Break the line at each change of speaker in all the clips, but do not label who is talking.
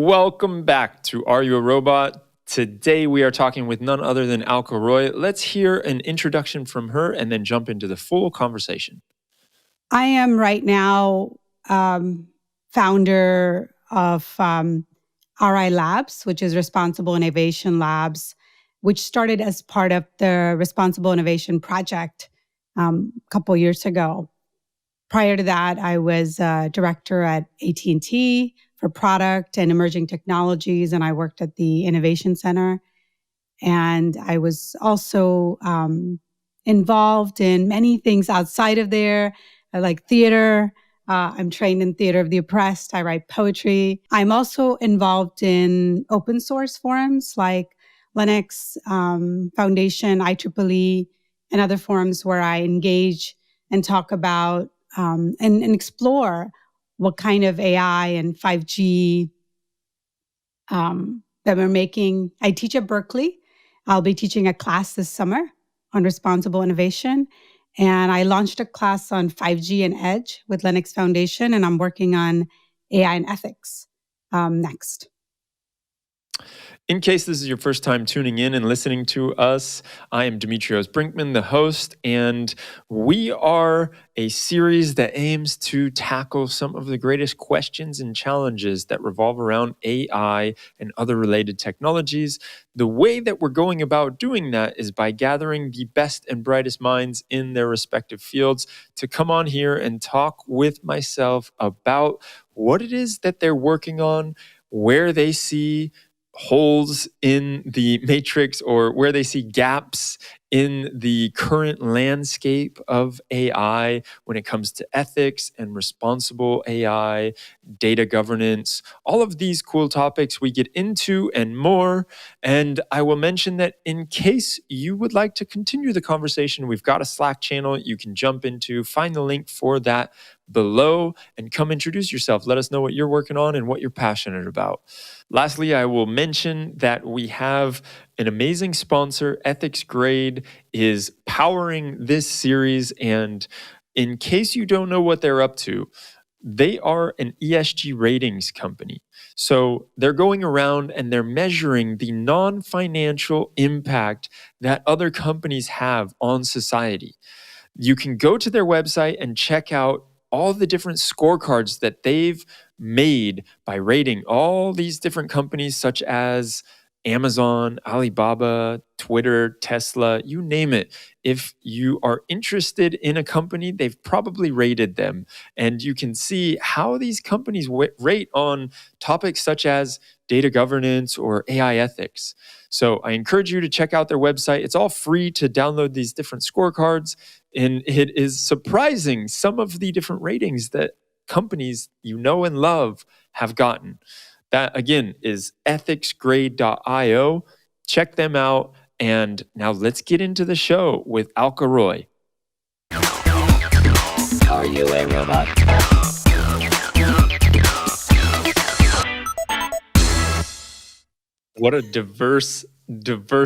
Welcome back to Are You a Robot? Today we are talking with none other than Alka Roy. Let's hear an introduction from her and then jump into the full conversation.
I am right now founder of RI Labs, which is Responsible Innovation Labs, which started as part of the Responsible Innovation Project a couple years ago. Prior to that, I was director at AT&T for product and emerging technologies, and I worked at the Innovation Center. And I was also involved in many things outside of there. I like theater. I'm trained in Theater of the Oppressed. I write poetry. I'm also involved in open source forums like Linux Foundation, IEEE, and other forums where I engage and talk about and explore what kind of AI and 5G that we're making. I teach at Berkeley. I'll be teaching a class this summer on responsible innovation. And I launched a class on 5G and Edge with Linux Foundation, and I'm working on AI and ethics next.
In case this is your first time tuning in and listening to us, I am Demetrios Brinkman, the host, and we are a series that aims to tackle some of the greatest questions and challenges that revolve around AI and other related technologies. The way that we're going about doing that is by gathering the best and brightest minds in their respective fields to come on here and talk with myself about what it is that they're working on, where they see holes in the matrix or where they see gaps in the current landscape of AI when it comes to ethics and responsible AI, data governance, all of these cool topics we get into and more. And I will mention that in case you would like to continue the conversation, we've got a Slack channel you can jump into, find the link for that below, and come introduce yourself. Let us know what you're working on and what you're passionate about. Lastly, I will mention that we have an amazing sponsor. EthicsGrade is powering this series, and in case you don't know what they're up to, they are an ESG ratings company. So they're going around and they're measuring the non-financial impact that other companies have on society. You can go to their website and check out all the different scorecards that they've made by rating all these different companies such as Amazon, Alibaba, Twitter, Tesla, you name it. If you are interested in a company, they've probably rated them. And you can see how these companies rate on topics such as data governance or AI ethics. So I encourage you to check out their website. It's all free to download these different scorecards. And it is surprising some of the different ratings that companies you know and love have gotten. That, again, is ethicsgrade.io. Check them out. And now let's get into the show with Alka Roy.
Are you a robot?
What a diverse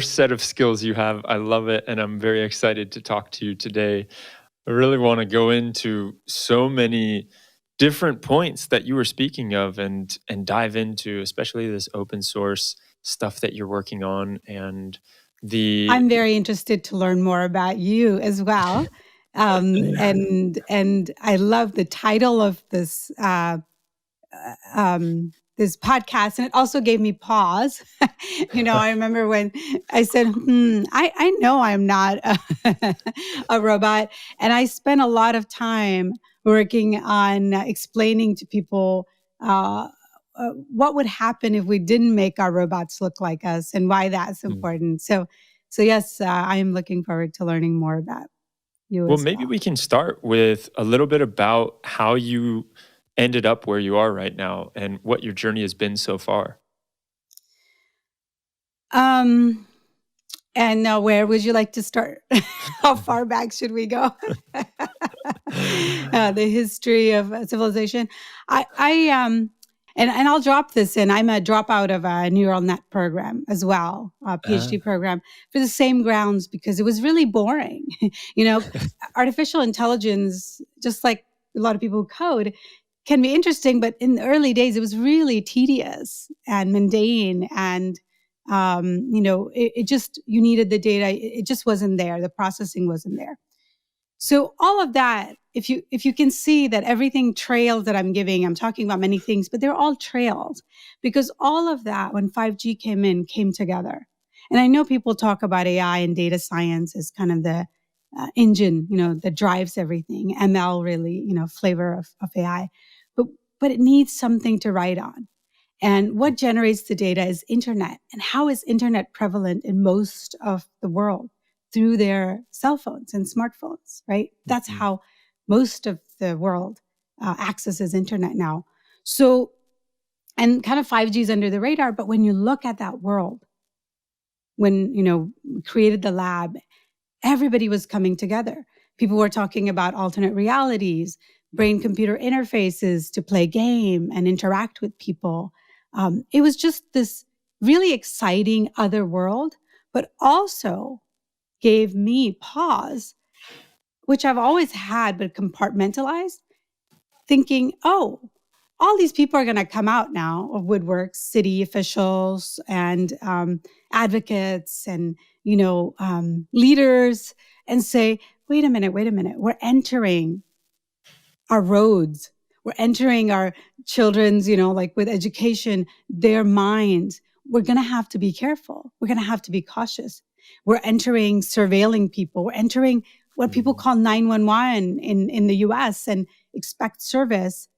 set of skills you have. I love it. And I'm very excited to talk to you today. I really want to go into so many different points that you were speaking of and dive into, especially this open source stuff that you're working on. And
I'm very interested to learn more about you as well. And I love the title of this this podcast, and it also gave me pause. I remember when I said, I know I'm not a robot. And I spent a lot of time working on explaining to people what would happen if we didn't make our robots look like us and why that's important. So yes, I am looking forward to learning more about you.
Well, maybe we can start with a little bit about how you ended up where you are right now and what your journey has been so far.
And where would you like to start? How far back should we go? The history of civilization. And I'll drop this in. I'm a dropout of a neural net program as well, a PhD program, for the same grounds, because it was really boring. Artificial intelligence, just like a lot of people who code, can be interesting, but in the early days, it was really tedious and mundane. And, it just, you needed the data. It just wasn't there. The processing wasn't there. So all of that, if you can see that everything trails that I'm giving, I'm talking about many things, but they're all trails, because all of that, when 5G came together. And I know people talk about AI and data science as kind of the engine, that drives everything. ML really, flavor of AI, but it needs something to write on. And what generates the data is internet. And how is internet prevalent in most of the world? Through their cell phones and smartphones, right? That's how most of the world accesses internet now. So, and kind of 5G is under the radar, but when you look at that world, when, we created the lab, everybody was coming together. People were talking about alternate realities, brain-computer interfaces to play game and interact with people. It was just this really exciting other world, but also gave me pause, which I've always had, but compartmentalized, thinking, oh, all these people are going to come out now of woodworks, city officials and advocates and, leaders, and say, wait a minute, we're entering our roads. We're entering our children's, like with education, their minds. We're going to have to be careful. We're going to have to be cautious. We're entering surveilling people. We're entering what people call 911 in the US and expect service.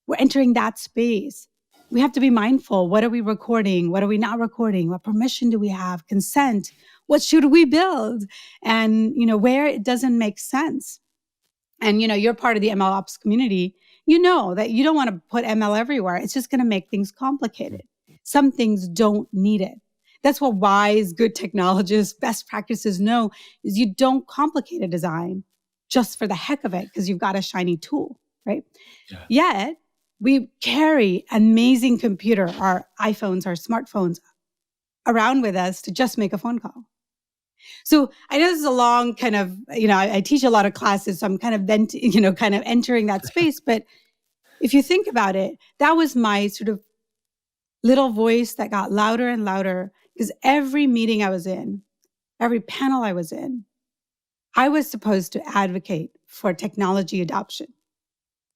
We're entering that space. We have to be mindful. What are we recording? What are we not recording? What permission do we have? Consent? What should we build? And, where it doesn't make sense. And, you're part of the ML ops community. You know that you don't want to put ML everywhere. It's just going to make things complicated. Some things don't need it. That's what wise, good technologists, best practices know, is you don't complicate a design just for the heck of it because you've got a shiny tool, right? Yeah. Yet, we carry amazing computer, our iPhones, our smartphones, around with us to just make a phone call. So I know this is a long kind of, I teach a lot of classes, so I'm kind of kind of entering that space. But if you think about it, that was my sort of little voice that got louder and louder, because every meeting I was in, every panel I was in, I was supposed to advocate for technology adoption.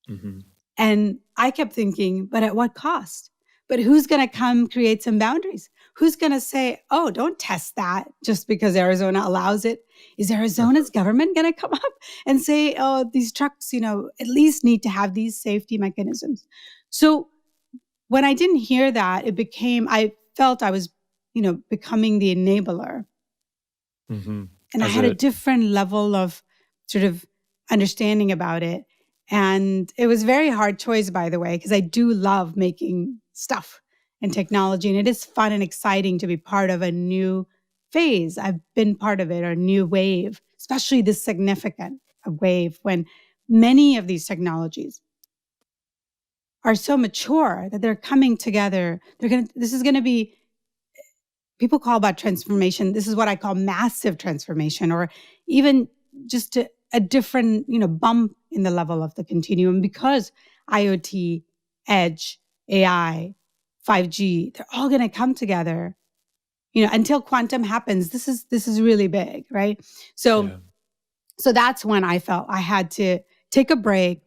Mm-hmm. And I kept thinking, but at what cost? But who's going to come create some boundaries? Who's going to say, oh, don't test that just because Arizona allows it? Is Arizona's government going to come up and say, oh, these trucks, at least need to have these safety mechanisms? So when I didn't hear that, I felt I was, becoming the enabler. Mm-hmm. And I had a different level of sort of understanding about it. And it was a very hard choice, by the way, because I do love making stuff and technology. And it is fun and exciting to be part of a new phase. I've been part of it, a new wave, especially this significant wave when many of these technologies are so mature that they're coming together. This is going to be, people call about transformation. This is what I call massive transformation, or even just a different, bump in the level of the continuum, because IoT, edge, AI, 5G, they're all going to come together, until quantum happens. This is really big, right? So that's when I felt I had to take a break,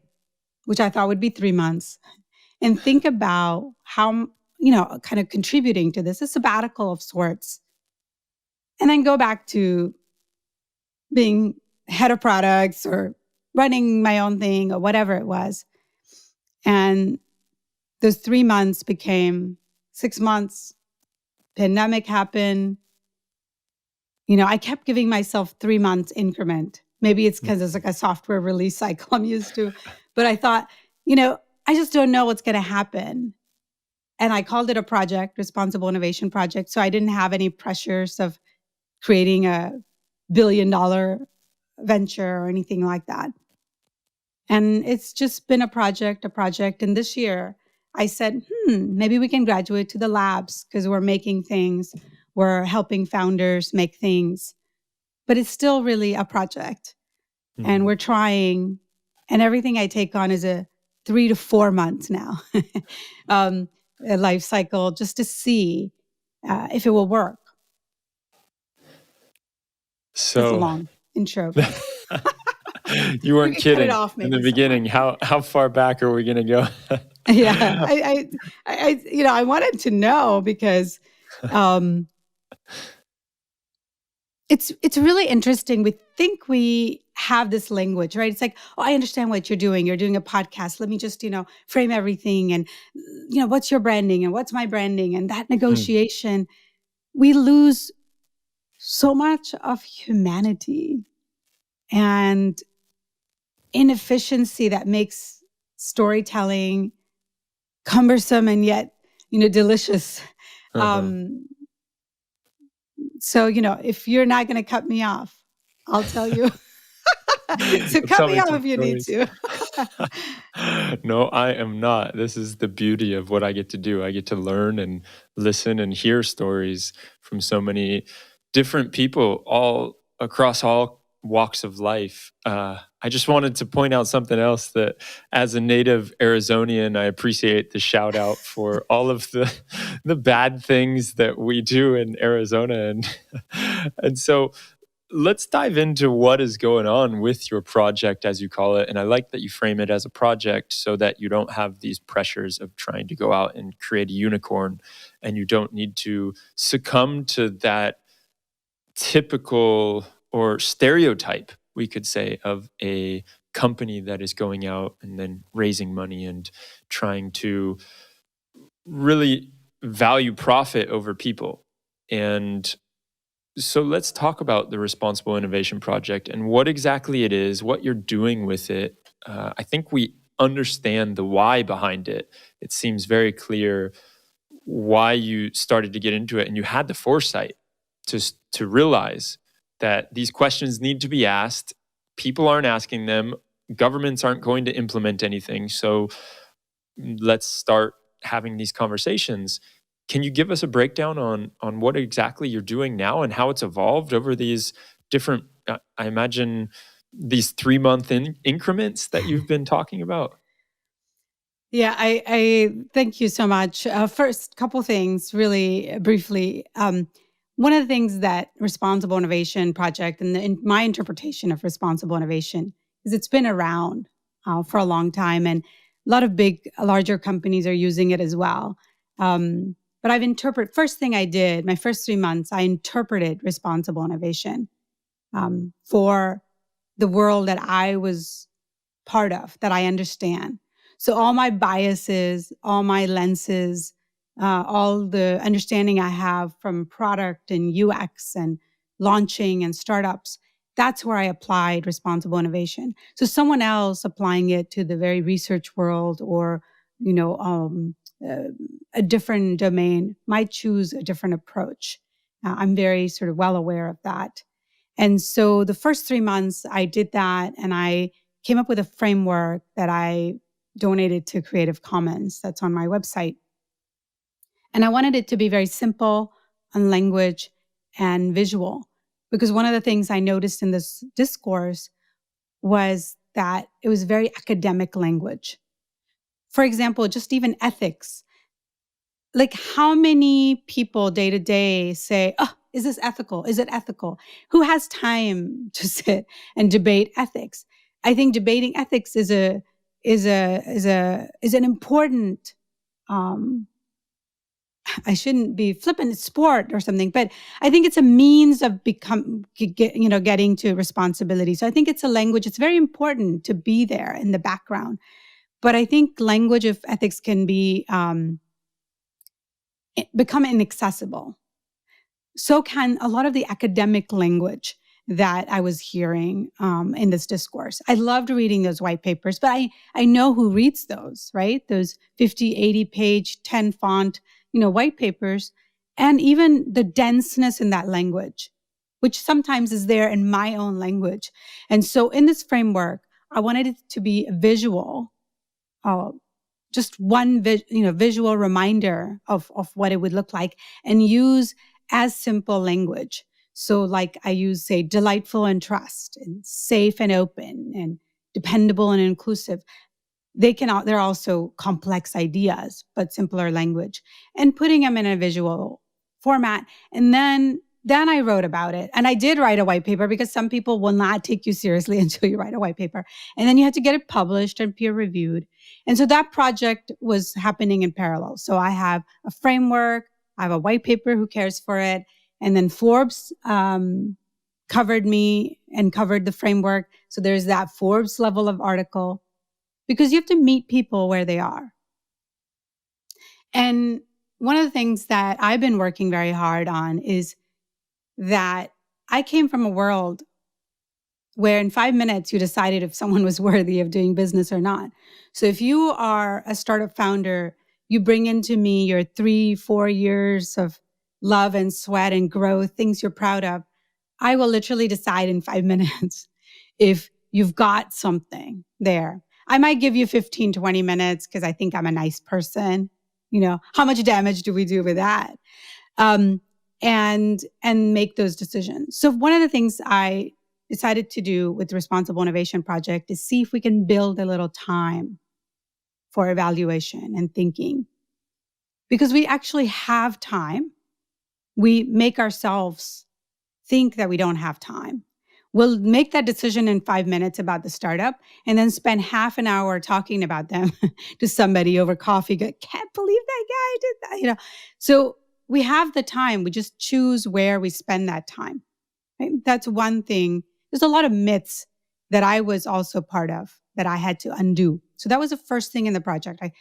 which I thought would be 3 months, and think about how, kind of contributing to this, a sabbatical of sorts, and then go back to being head of products or running my own thing or whatever it was. And those 3 months became 6 months. Pandemic happened. I kept giving myself 3 months increment. Maybe it's because it's like a software release cycle I'm used to. But I thought, I just don't know what's going to happen. And I called it a project, responsible innovation project. So I didn't have any pressures of creating a $1 billion venture or anything like that. And it's just been a project. And this year I said, maybe we can graduate to the labs because we're making things. We're helping founders make things. But it's still really a project. Mm-hmm. And we're trying. And everything I take on is a 3 to 4 months now, a life cycle, just to see if it will work. That's a
So
long intro, but
you weren't
we can cut it
kidding
off
in
maybe
the
somewhere.
beginning. How far back are we going to go?
Yeah, I wanted to know because it's really interesting. We think we have this language, right? It's like, oh, I understand what you're doing. You're doing a podcast. Let me just, frame everything. And, what's your branding and what's my branding? And that negotiation, we lose so much of humanity and inefficiency that makes storytelling cumbersome and yet, delicious. So, if you're not going to cut me off, I'll tell you. So cut
Tell
me
me
off
some
if you need
stories.
to.
No, I am not. This is the beauty of what I get to do. I get to learn and listen and hear stories from so many different people, all across all walks of life. I just wanted to point out something else, that as a native Arizonian, I appreciate the shout out for all of the bad things that we do in Arizona, and so let's dive into what is going on with your project, as you call it. And I like that you frame it as a project so that you don't have these pressures of trying to go out and create a unicorn, and you don't need to succumb to that typical or stereotype, we could say, of a company that is going out and then raising money and trying to really value profit over people. And so let's talk about the Responsible Innovation Project and what exactly it is, what you're doing with it. I think we understand the why behind it. It seems very clear why you started to get into it, and you had the foresight to realize that these questions need to be asked. People aren't asking them. Governments aren't going to implement anything. So let's start having these conversations. Can you give us a breakdown on what exactly you're doing now and how it's evolved over these different, I imagine, these 3-month increments that you've been talking about?
Yeah, I thank you so much. First, couple things really briefly. One of the things that Responsible Innovation Project and my interpretation of responsible innovation is it's been around for a long time, and a lot of larger companies are using it as well. But first thing I did, my first 3 months, I interpreted responsible innovation for the world that I was part of, that I understand. So all my biases, all my lenses, all the understanding I have from product and UX and launching and startups, that's where I applied responsible innovation. So someone else applying it to the very research world or, a different domain might choose a different approach. I'm very sort of well aware of that. And so the first 3 months I did that, and I came up with a framework that I donated to Creative Commons that's on my website. And I wanted it to be very simple on language and visual, because one of the things I noticed in this discourse was that it was very academic language. For example, just even ethics. Like, how many people day to day say, oh, is this ethical? Is it ethical? Who has time to sit and debate ethics? I think debating ethics is an important, I shouldn't be flippant, sport or something, but I think it's a means of getting to responsibility. So I think it's a language. It's very important to be there in the background. But I think language of ethics can become inaccessible. So can a lot of the academic language that I was hearing in this discourse. I loved reading those white papers, but I know who reads those, right? Those 50, 80 page, 10 font, white papers, and even the denseness in that language, which sometimes is there in my own language. And so in this framework, I wanted it to be a visual, just one visual reminder of what it would look like, and use as simple language. So like I use, say, delightful and trust, and safe and open, and dependable and inclusive. they're also complex ideas, but simpler language, and putting them in a visual format. And then I wrote about it. And I did write a white paper, because some people will not take you seriously until you write a white paper. And then you have to get it published and peer reviewed. And so that project was happening in parallel. So I have a framework, I have a white paper, who cares for it? And then Forbes covered me and covered the framework. So there's that Forbes level of article, because you have to meet people where they are. And one of the things that I've been working very hard on is that I came from a world where in 5 minutes you decided if someone was worthy of doing business or not. So if you are a startup founder, you bring into me your 3-4 years of love and sweat and growth, things you're proud of. I will literally decide in 5 minutes if you've got something there. I might give you 15, 20 minutes because I think I'm a nice person. How much damage do we do with that? And make those decisions. So one of the things I decided to do with the Responsible Innovation Project is see if we can build a little time for evaluation and thinking. Because we actually have time. We make ourselves think that we don't have time. We'll make that decision in 5 minutes about the startup and then spend half an hour talking about them to somebody over coffee. Can't believe that guy did that. So we have the time. We just choose where we spend that time. Right? That's one thing. There's a lot of myths that I was also part of that I had to undo. So that was the first thing in the project. I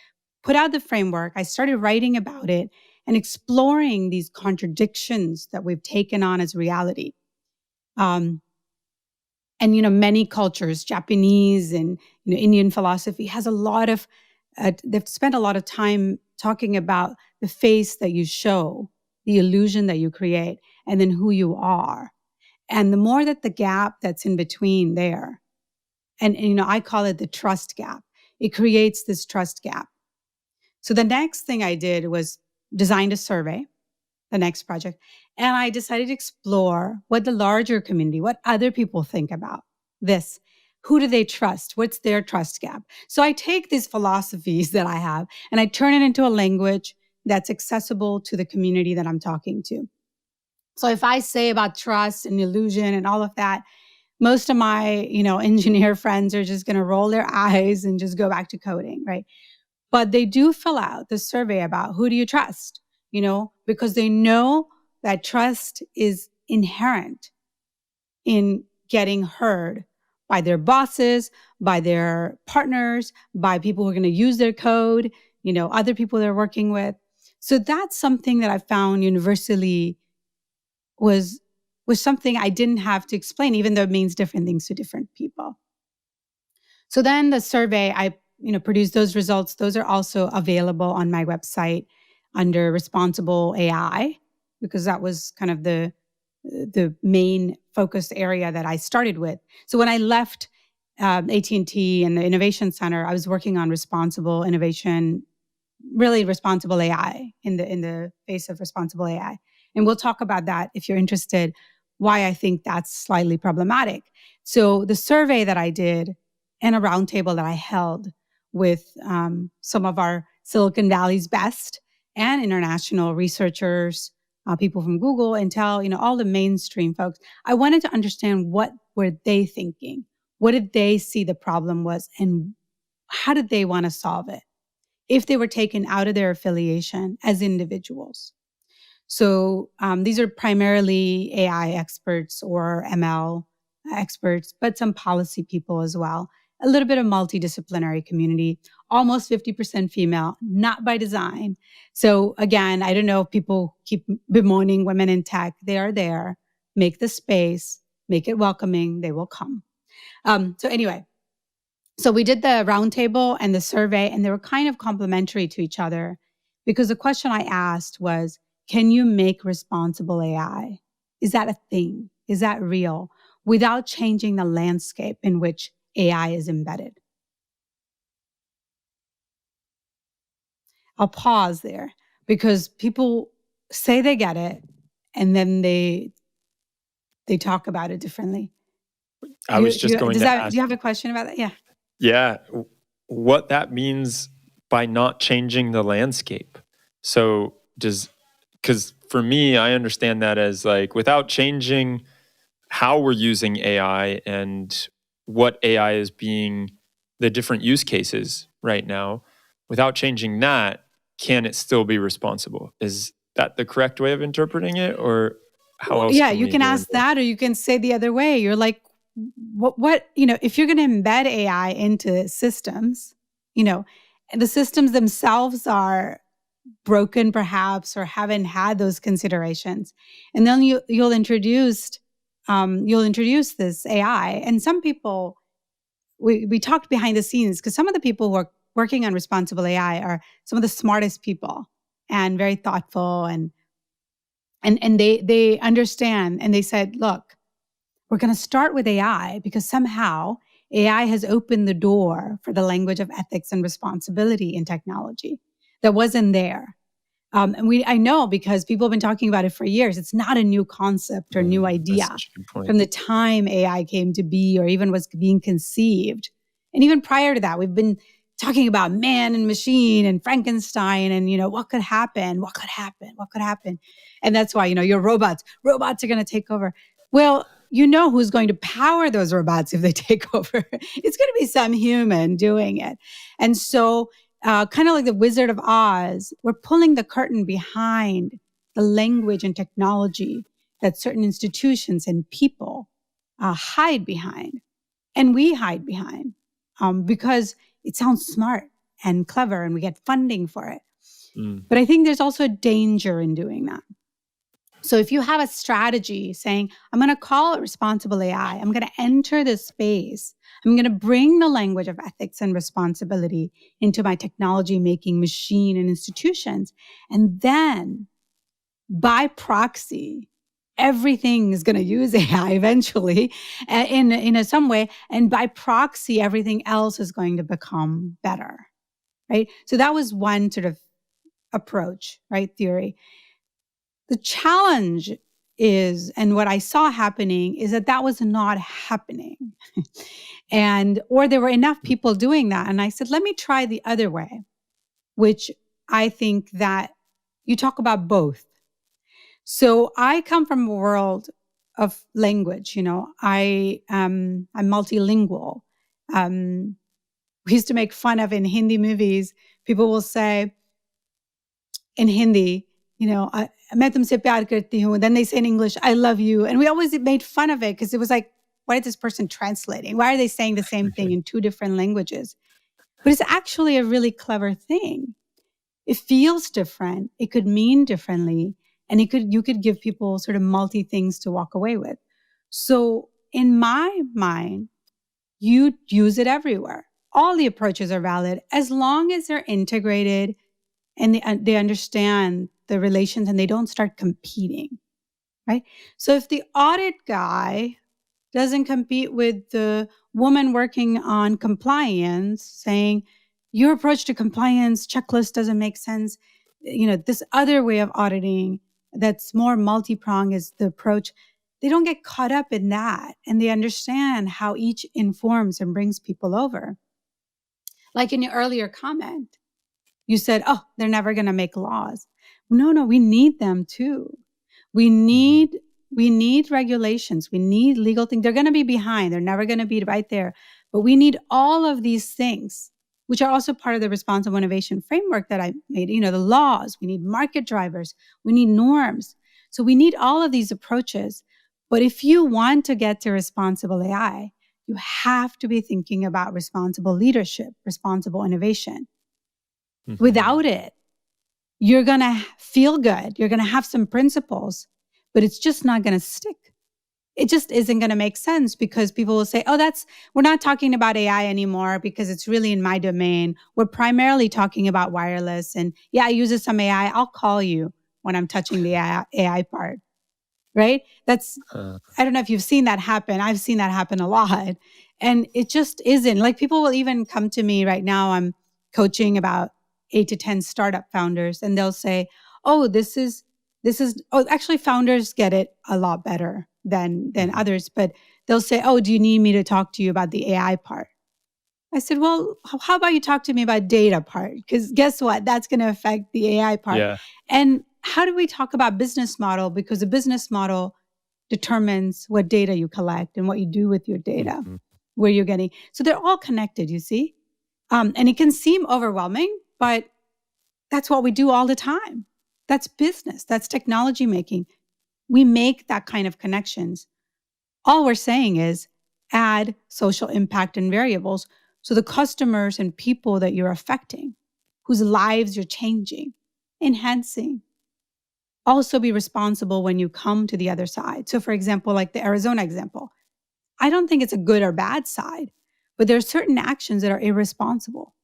put out the framework. I started writing about it and exploring these contradictions that we've taken on as reality. And, many cultures, Japanese and Indian philosophy has a lot of, they've spent a lot of time talking about the face that you show, the illusion that you create, and then who you are. And the more that the gap that's in between there, and I call it the trust gap, it creates this trust gap. So the next thing I did was designed a survey, the next project, and I decided to explore what the larger community, what other people think about this. Who do they trust? What's their trust gap? So I take these philosophies that I have and I turn it into a language that's accessible to the community that I'm talking to. So if I say about trust and illusion and all of that, most of my, engineer friends are just going to roll their eyes and just go back to coding, right? But they do fill out the survey about who do you trust, because they know that trust is inherent in getting heard by their bosses, by their partners, by people who are going to use their code, other people they're working with. So that's something that I found universally was something I didn't have to explain, even though it means different things to different people. So then the survey, I produced those results. Those are also available on my website under Responsible AI, because that was kind of the main focus area that I started with. So when I left AT&T and the Innovation Center, I was working on responsible innovation, really responsible AI in the face of responsible AI. And we'll talk about that if you're interested, why I think that's slightly problematic. So the survey that I did and a roundtable that I held with some of our Silicon Valley's best and international researchers, people from Google, Intel, all the mainstream folks. I wanted to understand what were they thinking? What did they see the problem was? And how did they want to solve it if they were taken out of their affiliation as individuals? So these are primarily AI experts or ML experts, but some policy people as well. A little bit of multidisciplinary community, almost 50% female, not by design. So again, I don't know if people keep bemoaning women in tech. They are there. Make the space, make it welcoming. They will come. So anyway, so we did the roundtable and the survey, and they were kind of complementary to each other because the question I asked was, can you make responsible AI? Is that a thing? Is that real? Without changing the landscape in which AI is embedded. I'll pause there because people say they get it and then they talk about it differently.
I was just going to ask.
Do you have a question about that? Yeah.
Yeah. what that means by not changing the landscape. So because for me, I understand that as like without changing how we're using AI and what AI is being, the different use cases right now, without changing that, can it still be responsible? Is that the correct way of interpreting it, or how else
Yeah,
can
you
we
can
go
ask
into it?
that, or you can say the other way. You're like, if you're going to embed AI into systems, and the systems themselves are broken perhaps or haven't had those considerations, and then you'll introduce this AI. And some people, we talked behind the scenes, because some of the people who are working on responsible AI are some of the smartest people and very thoughtful, and they understand, and they said, look, we're going to start with AI because somehow AI has opened the door for the language of ethics and responsibility in technology that wasn't there. I know, because people have been talking about it for years. It's not a new concept or new
That's
idea.
such a good point.
From the time AI came to be, or even was being conceived. And even prior to that, we've been talking about man and machine and Frankenstein and, what could happen? What could happen? What could happen? And that's why, your robots are going to take over. Well, who's going to power those robots if they take over? It's going to be some human doing it. And so, kind of like the Wizard of Oz, we're pulling the curtain behind the language and technology that certain institutions and people hide behind. And we hide behind because it sounds smart and clever and we get funding for it. But I think there's also a danger in doing that. So if you have a strategy saying, I'm going to call it responsible AI, I'm going to enter this space, I'm going to bring the language of ethics and responsibility into my technology making machine and institutions, and then by proxy, everything is going to use AI eventually in some way, and by proxy, everything else is going to become better, right? So that was one sort of approach, right? Theory. The challenge is, and what I saw happening is that was not happening. Or there were enough people doing that. And I said, let me try the other way, which I think that you talk about both. So I come from a world of language, I'm multilingual. We used to make fun of, in Hindi movies, people will say in Hindi, मैं तुमसे प्यार करती हूँ. Then they say in English, I love you. And we always made fun of it because it was like, why is this person translating? Why are they saying the same thing in two different languages? But it's actually a really clever thing. It feels different. It could mean differently. And you could give people sort of multi things to walk away with. So in my mind, you use it everywhere. All the approaches are valid as long as they're integrated and they understand the relations and they don't start competing, right? So if the audit guy doesn't compete with the woman working on compliance, saying your approach to compliance checklist doesn't make sense, this other way of auditing that's more multi-pronged is the approach. They don't get caught up in that, and they understand how each informs and brings people over. Like in your earlier comment, you said, oh, they're never going to make laws. No, we need them too. We need regulations. We need legal things. They're going to be behind. They're never going to be right there. But we need all of these things, which are also part of the responsible innovation framework that I made. The laws, we need market drivers, we need norms. So we need all of these approaches. But if you want to get to responsible AI, you have to be thinking about responsible leadership, responsible innovation. Mm-hmm. Without it, you're going to feel good. You're going to have some principles, but it's just not going to stick. It just isn't going to make sense because people will say, oh, we're not talking about AI anymore because it's really in my domain. We're primarily talking about wireless. And yeah, I use some AI. I'll call you when I'm touching the AI part, right? I don't know if you've seen that happen. I've seen that happen a lot. And it just isn't. Like, people will even come to me right now. I'm coaching about 8 to 10 startup founders, and they'll say, oh, actually founders get it a lot better than others, but they'll say, oh, do you need me to talk to you about the AI part? I said, well, how about you talk to me about data part? Because guess what? That's going to affect the AI part.
Yeah.
And how do we talk about business model? Because the business model determines what data you collect and what you do with your data, where you're getting. So they're all connected, you see? And it can seem overwhelming, but that's what we do all the time. That's business. That's technology making. We make that kind of connections. All we're saying is add social impact and variables so the customers and people that you're affecting, whose lives you're changing, enhancing, also be responsible when you come to the other side. So for example, like the Arizona example, I don't think it's a good or bad side, but there are certain actions that are irresponsible.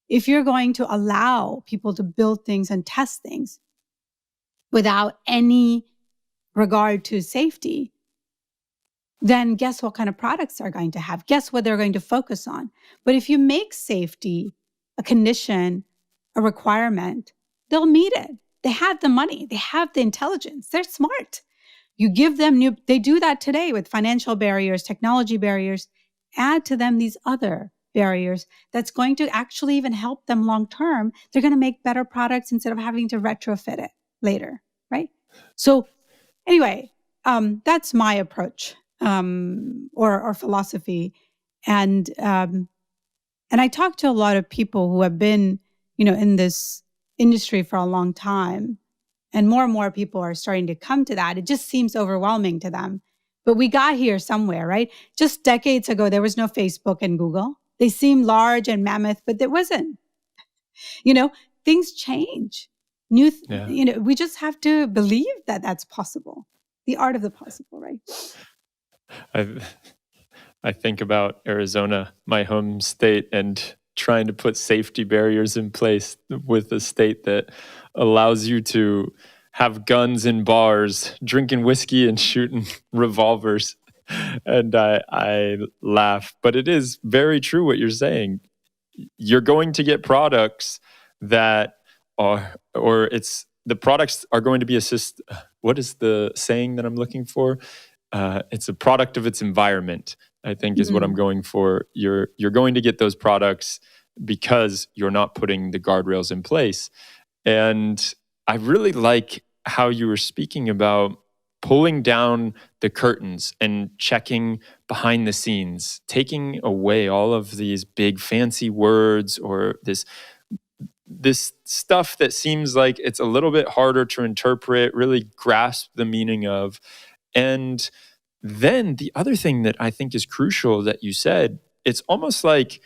If you're going to allow people to build things and test things without any regard to safety, then guess what kind of products they're going to have? Guess what they're going to focus on? But if you make safety a condition, a requirement, they'll meet it. They have the money. They have the intelligence. They're smart. You give them they do that today with financial barriers, technology barriers. Add to them these other barriers that's going to actually even help them long term. They're going to make better products instead of having to retrofit it later, right? So anyway, that's my approach or philosophy. And I talk to a lot of people who have been, in this industry for a long time. And more people are starting to come to that. It just seems overwhelming to them. But we got here somewhere, right? Just decades ago, there was no Facebook and Google. They seemed large and mammoth, but there wasn't. Things change. We just have to believe that that's possible. The art of the possible, right?
I think about Arizona, my home state, and trying to put safety barriers in place with a state that allows you to have guns in bars, drinking whiskey and shooting revolvers. And I laugh, but it is very true what you're saying. You're going to get products that are, or it's the products are going to be what is the saying that I'm looking for? It's a product of its environment, I think is what I'm going for. You're going to get those products because you're not putting the guardrails in place. And I really like how you were speaking about pulling down the curtains and checking behind the scenes, taking away all of these big fancy words or this stuff that seems like it's a little bit harder to interpret, really grasp the meaning of. And then the other thing that I think is crucial that you said, it's almost like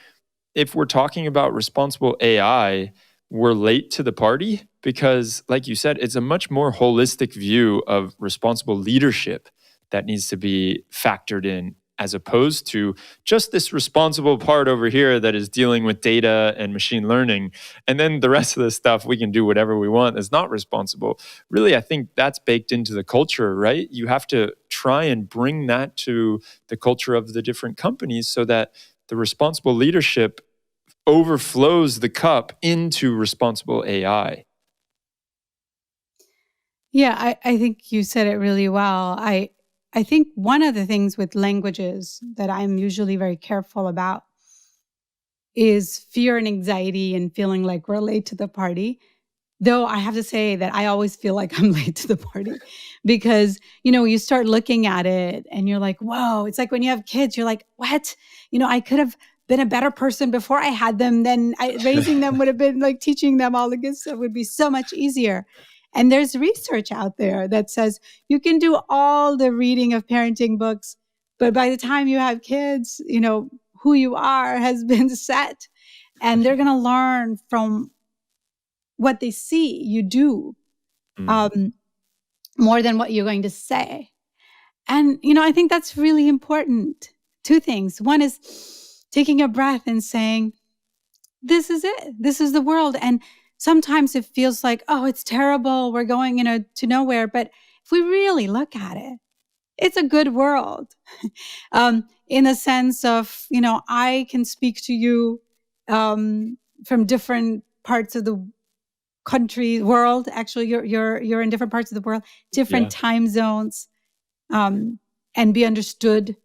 if we're talking about responsible AI, we're late to the party because, like you said, it's a much more holistic view of responsible leadership that needs to be factored in, as opposed to just this responsible part over here that is dealing with data and machine learning. And then the rest of the stuff, we can do whatever we want that's not responsible. Really, I think that's baked into the culture, right? You have to try and bring that to the culture of the different companies so that the responsible leadership overflows the cup into responsible AI.
Yeah, I think you said it really well. I think one of the things with languages that I'm usually very careful about is fear and anxiety and feeling like we're late to the party. Though I have to say that I always feel like I'm late to the party because, you start looking at it and you're like, whoa, it's like when you have kids, you're like, what? I could have been a better person before I had them. Then raising them would have been like teaching them all the good stuff would be so much easier. And there's research out there that says you can do all the reading of parenting books, but by the time you have kids, who you are has been set and they're going to learn from what they see you do more than what you're going to say. And, I think that's really important. Two things. One is taking a breath and saying, this is it. This is the world. And sometimes it feels like, oh, it's terrible. We're going, to nowhere. But if we really look at it, it's a good world. In a sense of, I can speak to you from different parts of the world. Actually, you're in different parts of the world, different time zones, and be understood.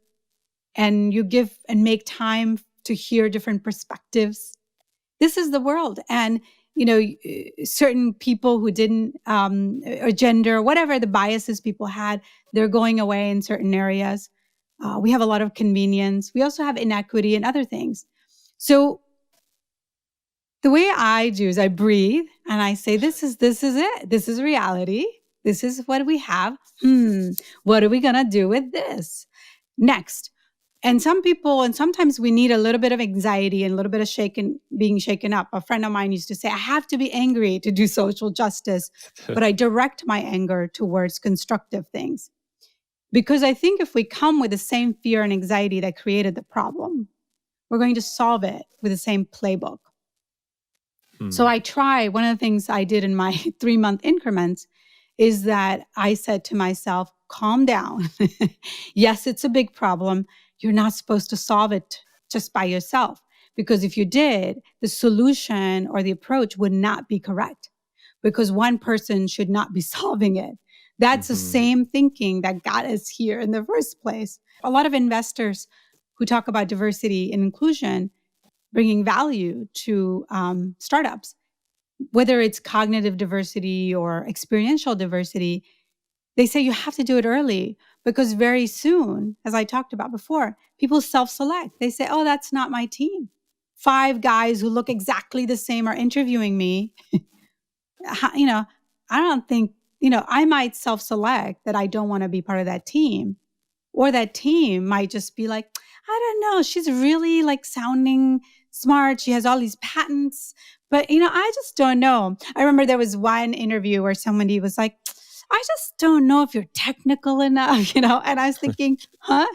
And you give and make time to hear different perspectives. This is the world. And, certain people who didn't, or gender, whatever the biases people had, they're going away in certain areas. We have a lot of convenience. We also have inequity and other things. So the way I do is I breathe and I say, this is it. This is reality. This is what we have. What are we going to do with this? Next. And some people, and sometimes we need a little bit of anxiety and a little bit of being shaken up. A friend of mine used to say, I have to be angry to do social justice, but I direct my anger towards constructive things. Because I think if we come with the same fear and anxiety that created the problem, we're going to solve it with the same playbook. So one of the things I did in my 3-month increments is that I said to myself, calm down. Yes, it's a big problem. You're not supposed to solve it just by yourself, because if you did, the solution or the approach would not be correct, because one person should not be solving it. That's the same thinking that got us here in the first place. A lot of investors who talk about diversity and inclusion bringing value to startups, whether it's cognitive diversity or experiential diversity, they say you have to do it early, because very soon, as I talked about before, people self-select. They say, oh, that's not my team. 5 guys who look exactly the same are interviewing me. I don't think, I might self-select that I don't want to be part of that team. Or that team might just be like, I don't know, she's really like sounding smart. She has all these patents, but I just don't know. I remember there was one interview where somebody was like, I just don't know if you're technical enough, and I was thinking, huh?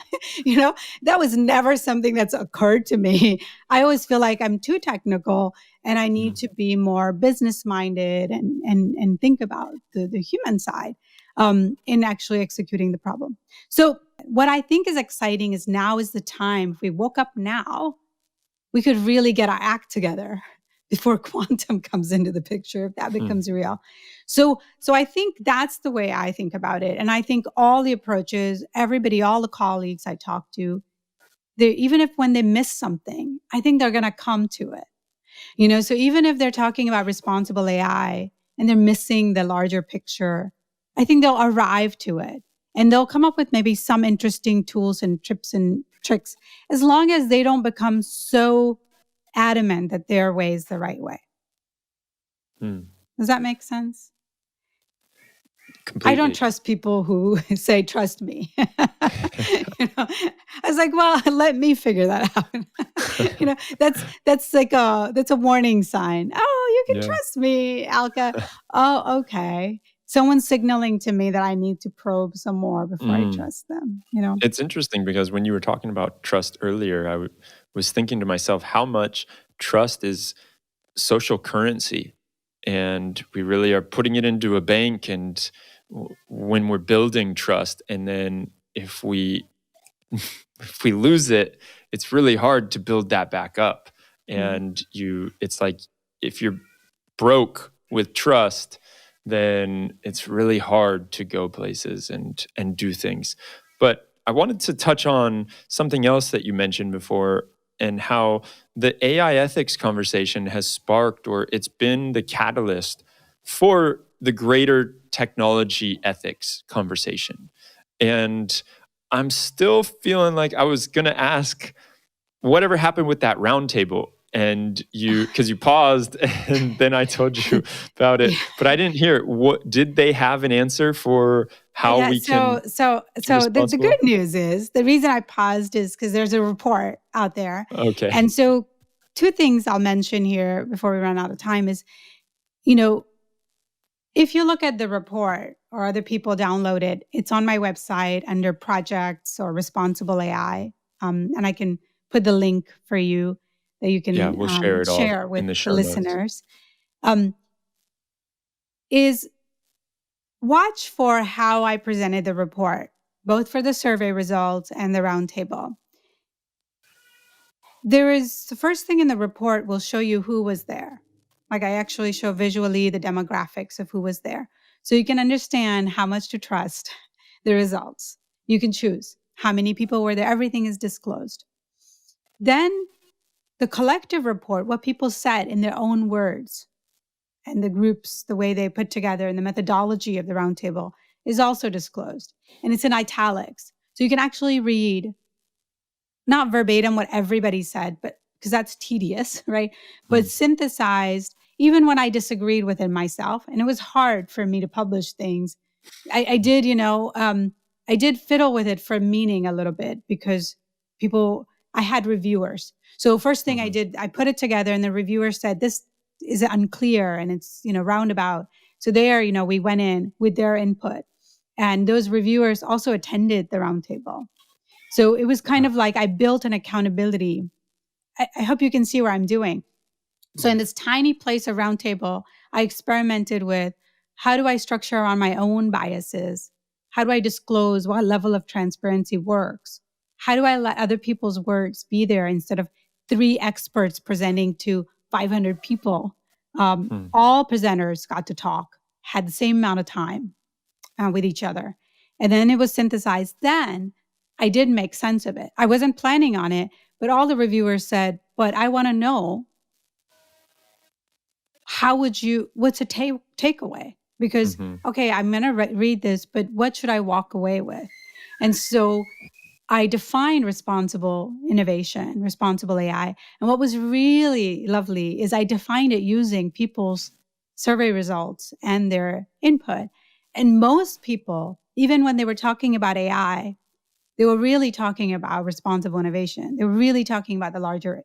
That was never something that's occurred to me. I always feel like I'm too technical and I need to be more business minded and think about the human side in actually executing the problem. So what I think is exciting is now is the time. If we woke up now, we could really get our act together before quantum comes into the picture, if that becomes real. So I think that's the way I think about it. And I think all the approaches, everybody, all the colleagues I talk to, even if when they miss something, I think they're going to come to it. So even if they're talking about responsible AI and they're missing the larger picture, I think they'll arrive to it. And they'll come up with maybe some interesting tools and tips and tricks, as long as they don't become so adamant that their way is the right way. Does that make sense?
Completely.
I don't trust people who say, trust me. I was like, well, let me figure that out. That's a warning sign. Oh, you can trust me, Alka. Oh, okay. Someone's signaling to me that I need to probe some more before I trust them.
It's interesting because when you were talking about trust earlier, I was thinking to myself how much trust is social currency, and we really are putting it into a bank. And when we're building trust, and then if we lose it, it's really hard to build that back up. And it's like if you're broke with trust, then it's really hard to go places and do things. But I wanted to touch on something else that you mentioned before, and how the AI ethics conversation has sparked, or it's been the catalyst for the greater technology ethics conversation. And I'm still feeling like I was going to ask, whatever happened with that roundtable? And because you paused, and then I told you about it, but I didn't hear it. What did they have an answer for how we can?
So the good news is, the reason I paused is because there's a report out there.
Okay.
And so 2 things I'll mention here before we run out of time is, if you look at the report or other people download it, it's on my website under projects or responsible AI. And I can put the link for you that you can
we'll share it
share
all
with
in the
the
show notes.
listeners. Is watch for how I presented the report, both for the survey results and the roundtable. The first thing in the report will show you who was there. Like, I actually show visually the demographics of who was there. So you can understand how much to trust the results. You can choose how many people were there. Everything is disclosed. Then the collective report, what people said in their own words, and the groups, the way they put together, and the methodology of the roundtable is also disclosed. And it's in italics. So you can actually read, not verbatim what everybody said, but because that's tedious, right? But synthesized, even when I disagreed with it myself. And it was hard for me to publish things. I did, I did fiddle with it for meaning a little bit because I had reviewers. So first thing I did, I put it together and the reviewer said, this is unclear and it's, roundabout. So there, we went in with their input. And those reviewers also attended the roundtable. So it was kind of like I built an accountability. I hope you can see where I'm doing. So in this tiny place of roundtable, I experimented with how do I structure around my own biases? How do I disclose what level of transparency works? How do I let other people's words be there instead of 3 experts presenting to 500 people? All presenters got to talk, had the same amount of time with each other. And then it was synthesized. Then I did make sense of it. I wasn't planning on it, but all the reviewers said, but I want to know, what's a takeaway? Because, okay, I'm going to read this, but what should I walk away with? And so I defined responsible innovation, responsible AI. And what was really lovely is I defined it using people's survey results and their input. And most people, even when they were talking about AI, they were really talking about responsible innovation. They were really talking about the larger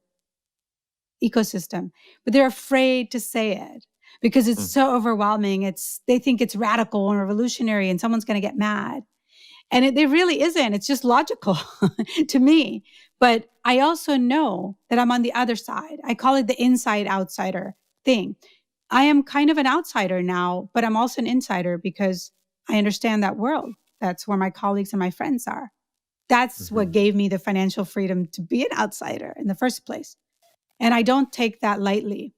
ecosystem, but they're afraid to say it because it's so overwhelming. They think it's radical and revolutionary and someone's going to get mad. And it really isn't. It's just logical to me. But I also know that I'm on the other side. I call it the inside outsider thing. I am kind of an outsider now, but I'm also an insider because I understand that world. That's where my colleagues and my friends are. That's what gave me the financial freedom to be an outsider in the first place. And I don't take that lightly.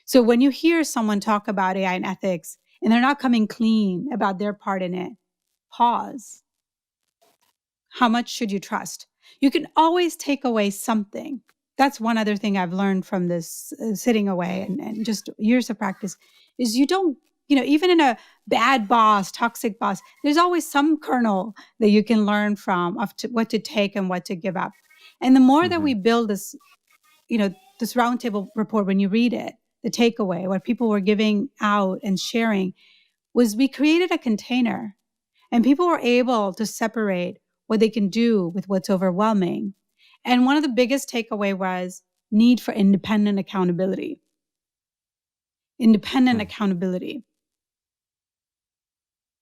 So when you hear someone talk about AI and ethics and they're not coming clean about their part in it, pause. How much should you trust? You can always take away something. That's one other thing I've learned from this sitting away and just years of practice is you don't, even in a bad boss, toxic boss, there's always some kernel that you can learn from of what to take and what to give up. And the more that we build this, this roundtable report, when you read it, the takeaway, what people were giving out and sharing was we created a container and people were able to separate what they can do with what's overwhelming. And one of the biggest takeaway was need for independent accountability. Independent accountability.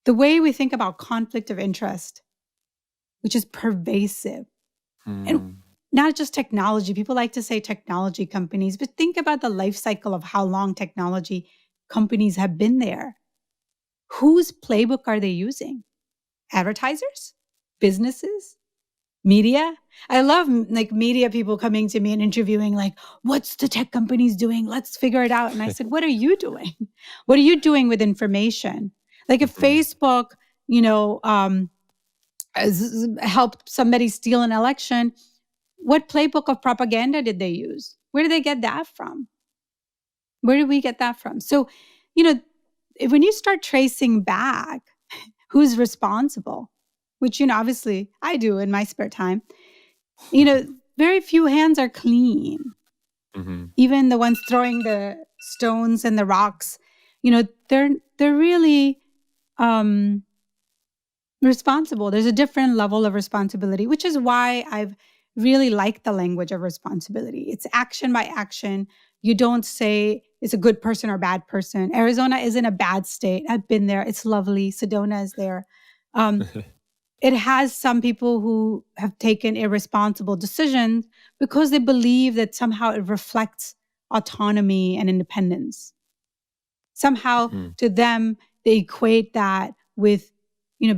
The way we think about conflict of interest, which is pervasive. And not just technology. People like to say technology companies, but think about the life cycle of how long technology companies have been there. Whose playbook are they using? Advertisers? Businesses? Media? I love media people coming to me and interviewing what's the tech companies doing? Let's figure it out. And I said, what are you doing? What are you doing with information? If Facebook, helped somebody steal an election, what playbook of propaganda did they use? Where did they get that from? Where did we get that from? So, when you start tracing back who's responsible, which, obviously I do in my spare time, very few hands are clean. Even the ones throwing the stones and the rocks, they're really responsible. There's a different level of responsibility, which is why I've really liked the language of responsibility. It's action by action. You don't say it's a good person or bad person. Arizona isn't a bad state. I've been there. It's lovely. Sedona is there. It has some people who have taken irresponsible decisions because they believe that somehow it reflects autonomy and independence. Somehow to them, they equate that with,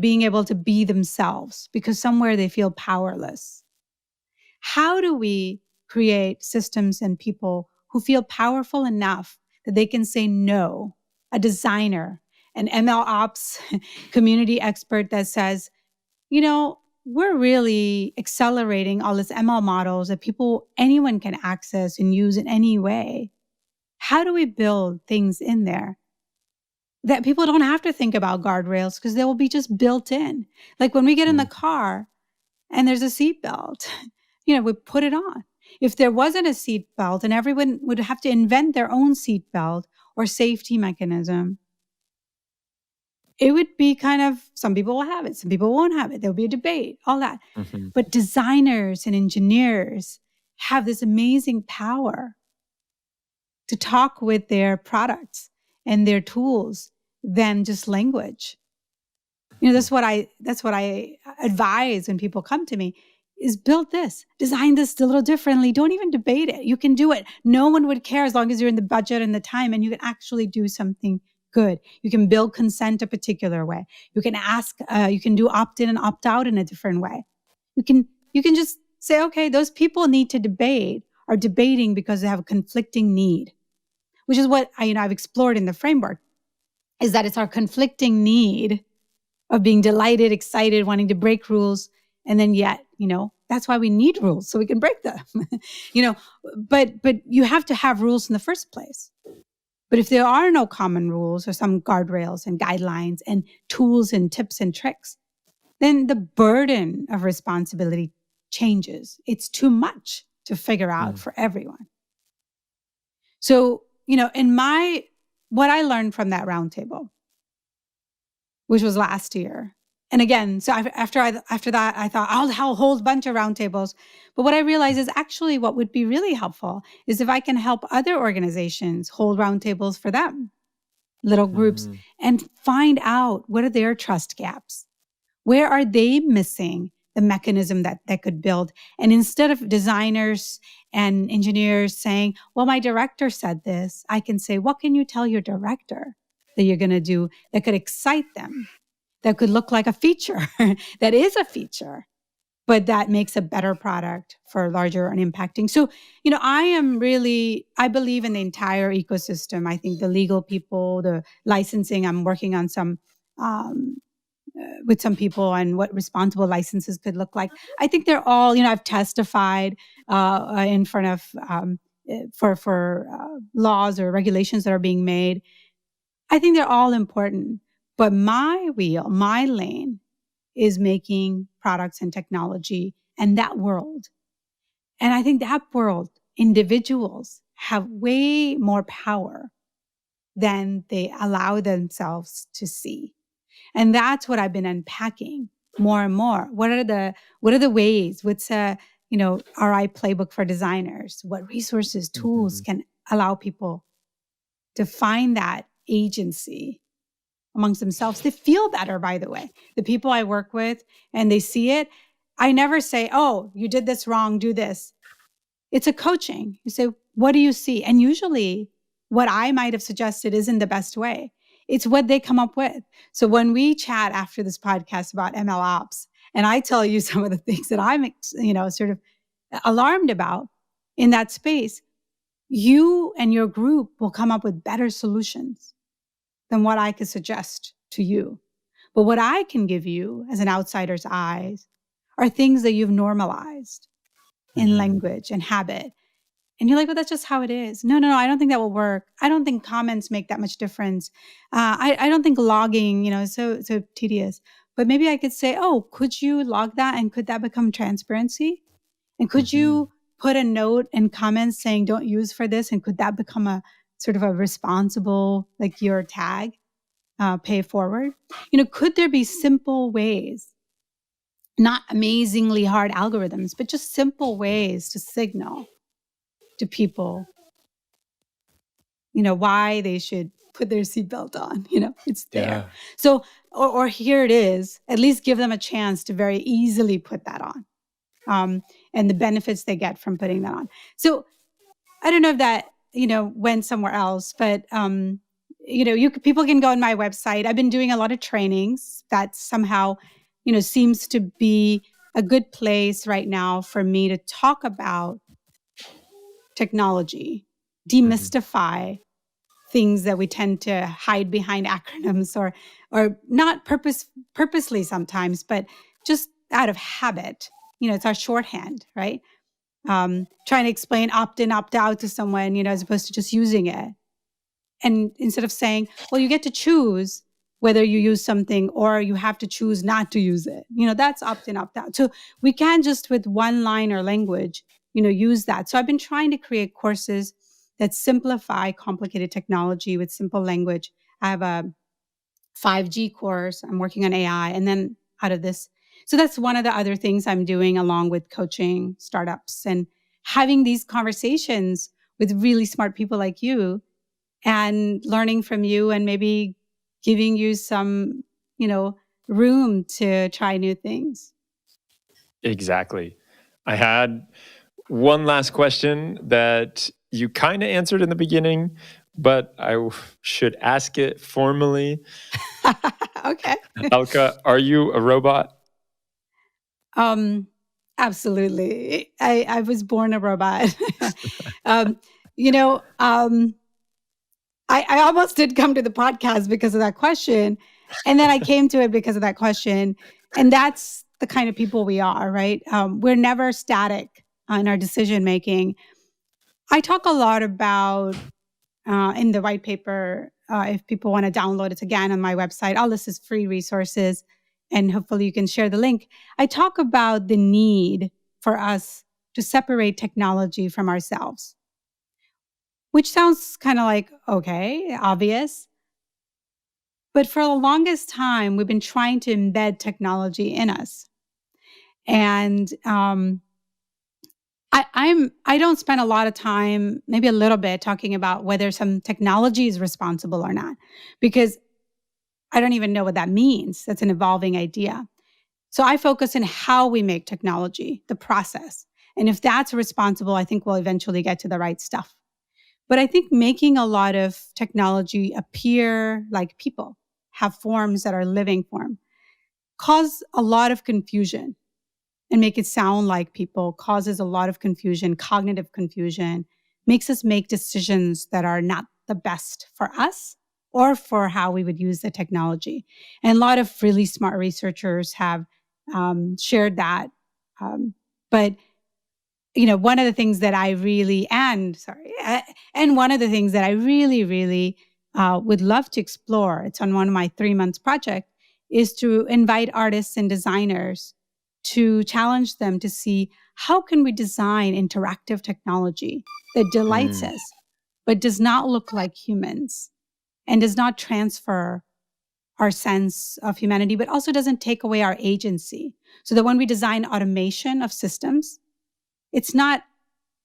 being able to be themselves because somewhere they feel powerless. How do we create systems and people who feel powerful enough that they can say no? A designer, an ML ops community expert that says, we're really accelerating all these ML models that anyone can access and use in any way. How do we build things in there that people don't have to think about guardrails because they will be just built in? Like when we get in the car and there's a seatbelt, we put it on. If there wasn't a seatbelt and everyone would have to invent their own seatbelt or safety mechanism, it would be some people will have it, some people won't have it. There'll be a debate, all that. But designers and engineers have this amazing power to talk with their products and their tools than just language. That's what I advise when people come to me is build this, design this a little differently. Don't even debate it. You can do it. No one would care as long as you're in the budget and the time and you can actually do something good. You can build consent a particular way. You can ask, you can do opt-in and opt-out in a different way. You can just say, okay, those people need to debate are debating because they have a conflicting need, which is what I've explored in the framework, is that it's our conflicting need of being delighted, excited, wanting to break rules. And then yet, that's why we need rules so we can break them, but you have to have rules in the first place. But if there are no common rules or some guardrails and guidelines and tools and tips and tricks, then the burden of responsibility changes. It's too much to figure out for everyone. So, what I learned from that roundtable, which was last year. And again, so after that, I thought I'll hold a bunch of roundtables. But what I realized is actually what would be really helpful is if I can help other organizations hold roundtables for them, little groups, and find out what are their trust gaps. Where are they missing the mechanism that they could build? And instead of designers and engineers saying, well, my director said this, I can say, what can you tell your director that you're going to do that could excite them, that could look like a feature, that is a feature, but that makes a better product for larger and impacting. So, I believe in the entire ecosystem. I think the legal people, the licensing, I'm working on some, with some people on what responsible licenses could look like. I think they're all, I've testified in front of, for laws or regulations that are being made. I think they're all important, but my lane is making products and technology and that world. And I think that world, individuals have way more power than they allow themselves to see. And that's what I've been unpacking more and more. What are the ways? What's a, RI playbook for designers? What resources, tools can allow people to find that agency amongst themselves? They feel better, by the way. The people I work with and they see it, I never say, oh, you did this wrong, do this. It's a coaching. You say, what do you see? And usually what I might have suggested isn't the best way. It's what they come up with. So when we chat after this podcast about ML ops, and I tell you some of the things that I'm, sort of alarmed about in that space, you and your group will come up with better solutions than what I could suggest to you. But what I can give you as an outsider's eyes are things that you've normalized in language and habit. And you're like, well, that's just how it is. No, I don't think that will work. I don't think comments make that much difference. I don't think logging, is so tedious. But maybe I could say, oh, could you log that? And could that become transparency? And could you put a note and comments saying, don't use for this? And could that become a sort of a responsible, like your tag, pay forward? Could there be simple ways, not amazingly hard algorithms, but just simple ways to signal to people, why they should put their seatbelt on, it's there. Yeah. So, or here it is, at least give them a chance to very easily put that on, and the benefits they get from putting that on. So I don't know if that, went somewhere else, but, people can go on my website. I've been doing a lot of trainings that somehow, seems to be a good place right now for me to talk about technology, demystify things that we tend to hide behind acronyms or not purposely sometimes, but just out of habit. It's our shorthand, right? Trying to explain opt in, opt out to someone, as opposed to just using it. And instead of saying, well, you get to choose whether you use something or you have to choose not to use it. That's opt in, opt out. So we can't just with one line or language, use that. So I've been trying to create courses that simplify complicated technology with simple language. I have a 5G course. I'm working on AI. And then out of this, so that's one of the other things I'm doing along with coaching startups and having these conversations with really smart people like you and learning from you and maybe giving you some, room to try new things.
Exactly. I had one last question that you kind of answered in the beginning, but I should ask it formally.
Okay.
Alka, are you a robot?
Absolutely. I was born a robot. I almost did come to the podcast because of that question. And then I came to it because of that question. And that's the kind of people we are, right? We're never static in our decision making. I talk a lot about in the white paper, if people want to download it again on my website, all this is free resources. And hopefully you can share the link. I talk about the need for us to separate technology from ourselves, which sounds kind of like, okay, obvious. But for the longest time, we've been trying to embed technology in us. And I don't spend a lot of time, maybe a little bit, talking about whether some technology is responsible or not, because I don't even know what that means. That's an evolving idea. So I focus on how we make technology, the process. And if that's responsible, I think we'll eventually get to the right stuff. But I think making a lot of technology appear like people, have forms that are living form, cause a lot of confusion and make it sound like people, causes a lot of confusion, cognitive confusion, makes us make decisions that are not the best for us or for how we would use the technology. And a lot of really smart researchers have shared that. But one of the things that I really, and one of the things that I really, really would love to explore, it's on one of my 3 months project, is to invite artists and designers to challenge them to see how can we design interactive technology that delights us, but does not look like humans and does not transfer our sense of humanity, but also doesn't take away our agency. So that when we design automation of systems, it's not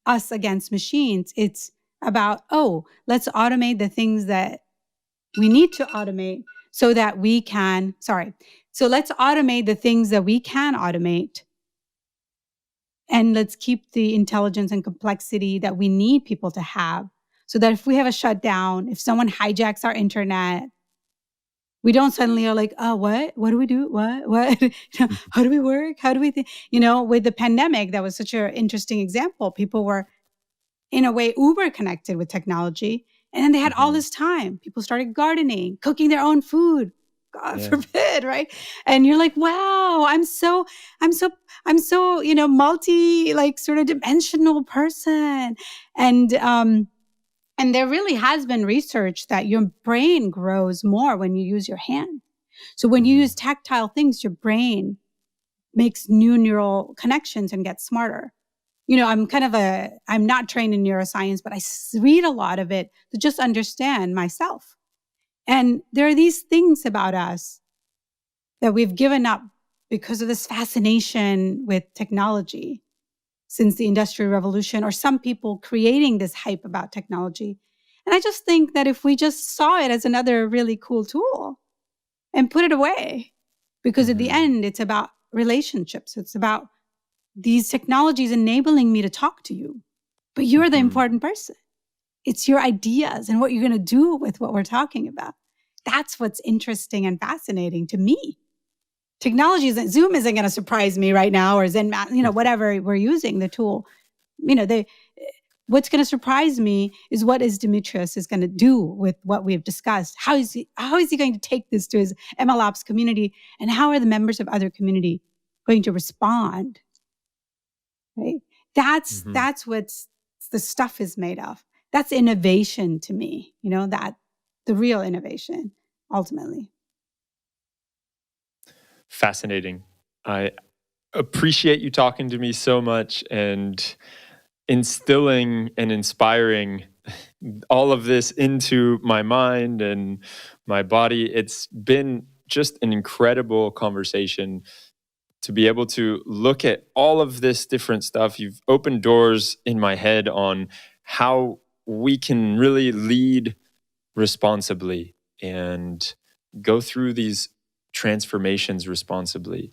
us against machines. It's about, let's automate the things that we need to automate so that we can, So let's automate the things that we can automate. And let's keep the intelligence and complexity that we need people to have so that if we have a shutdown, if someone hijacks our internet, we don't suddenly are like, what? What do we do? What? How do we work? How do we think? With the pandemic, that was such an interesting example. People were, in a way, uber connected with technology. And then they had all this time. People started gaRDening, cooking their own food. God forbid, right? And you're like, wow, I'm so, multi, sort of dimensional person. And there really has been research that your brain grows more when you use your hand. So when you use tactile things, your brain makes new neural connections and gets smarter. I'm not trained in neuroscience, but I read a lot of it to just understand myself. And there are these things about us that we've given up because of this fascination with technology since the Industrial Revolution, or some people creating this hype about technology. And I just think that if we just saw it as another really cool tool and put it away, because at the end, it's about relationships. It's about these technologies enabling me to talk to you, but you're the important person. It's your ideas and what you're going to do with what we're talking about. That's what's interesting and fascinating to me. Technology isn't, Zoom isn't going to surprise me right now, or Zen, whatever we're using the tool. What's going to surprise me is what is Demetrius is going to do with what we've discussed. How is he going to take this to his MLOps community, and how are the members of other community going to respond. Right? That's what the stuff is made of. That's innovation to me, that the real innovation ultimately.
Fascinating. I appreciate you talking to me so much and instilling and inspiring all of this into my mind and my body. It's been just an incredible conversation to be able to look at all of this different stuff. You've opened doors in my head on how we can really lead responsibly and go through these transformations responsibly.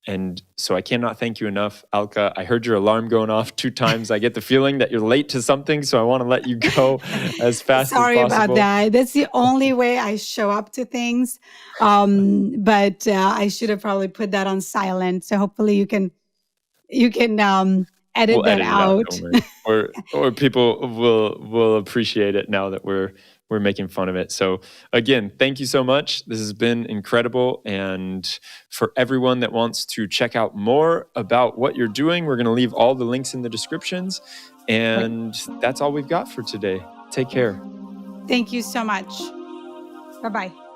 And so I cannot thank you enough, Alka. I heard your alarm going off 2 times. I get the feeling that you're late to something, so I want to let you go as fast as possible.
Sorry about that. That's the only way I show up to things. But I should have probably put that on silent. So hopefully you can edit
We'll
that
edit
out.
it out, don't worry. or people will appreciate it now that we're making fun of it. So again, thank you so much. This has been incredible. And for everyone that wants to check out more about what you're doing, we're going to leave all the links in the descriptions. And that's all we've got for today. Take care.
Thank you so much. Bye-bye.